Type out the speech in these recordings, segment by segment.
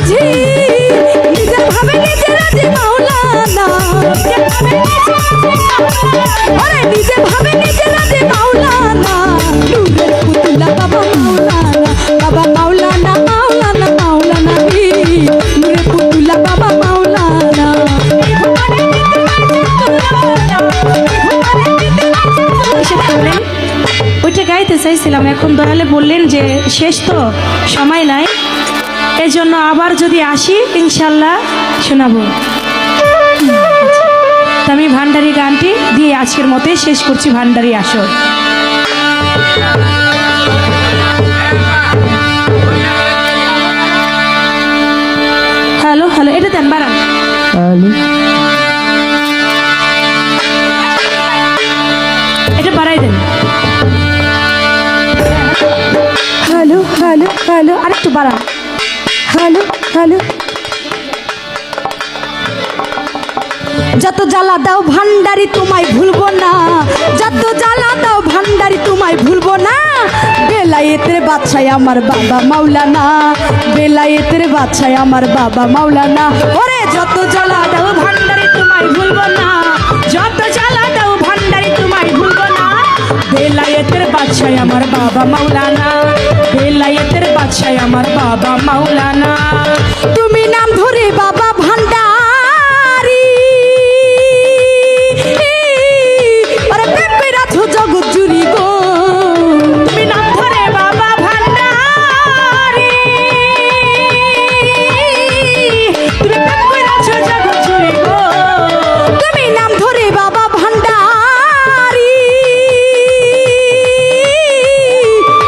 মাঝি নিজের ভাবে নিজে রাজি মাওলানা আরে নিজে ভাবে নিজে রাজি মাওলানা নূরের পুতুলা বাবা মাওলানা বাবা মাওলানা মাওলানা মাওলানা নূরের পুতুলা বাবা মাওলানা ওইটা গাইতে চাইছিলাম, এখন দয়ালে বললেন যে শেষ তো সময় নাই, এই জন্য আবার যদি আসি ইনশাল্লাহ শোনাবো। আমি ভান্ডারি গানটি দিয়ে আজকের মতোই শেষ করছি। ভান্ডারি আসর। হ্যালো হ্যালো, এটা দেন বাড়ান। এটা বাড়াই দেন। হ্যালো হ্যালো হ্যালো, আরেকটু বাড়ান। Hello hello. যত জ্বালা দাও ভান্ডারি তোমায় ভুলবো না, যত জ্বালা দাও ভান্ডারি তোমায় ভুলবো না। বেলায়েতের বাদশাহ আমার বাবা মাওলানা, বেলায়েতের বাদশাহ আমার বাবা মাওলানা। ওরে যত জ্বালা দাও ভান্ডারি তোমায় ভুলবো না, যত জ্বালা দাও ভান্ডারি তোমায় ভুলবো না। বেলায়েতের বাদশাহ আমার বাবা মাওলানা, বেলায়েতের বাদশাহ আমার বাবা মাওলানা। তুমি নাম ধরে বাবা ভান্ডারি জগৎ জুড়ি গো, তুমি নাম ধরে বাবা ভান্ডারি, তুমি প্রেম কইরাছো জগৎ জুড়ি গো, তুমি নাম ধরে বাবা ভান্ডারি,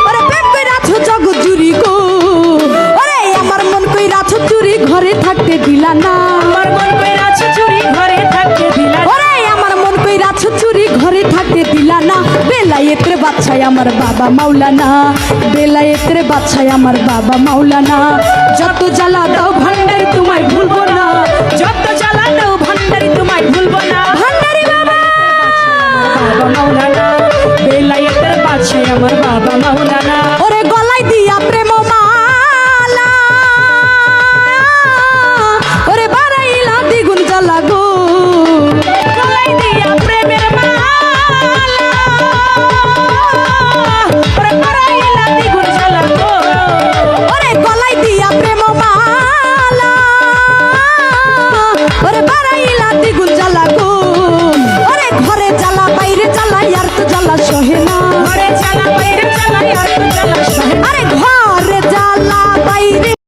ওরে প্রেম কইরাছো জগৎ জুড়ি গো। ওরে আমার মন কইরাছো চুরি ঘরে থাকতে দিলা না, আমার মন কইরাছো চুরি ঘরে থাকতে দিলা না, ওরে আমার মন কইরাছো চুরি ঘরে থাকতে দিলা না। বেলায়েতের বাদশাহ আমার বাবা মাওলানা, বেলায়েতের বাদশাহ আমার বাবা মাওলানা। যত জ্বালা দাও ভান্ডারি তোমায় ভুলবো না, যত জ্বালা দাও ভান্ডারি তোমায় ভুলবো না। ভান্ডারি বাবা মাওলানা, বেলায়েতের বাদশাহ আমার বাবা মাওলানা। ওরে গলায় দিয়া প্রেম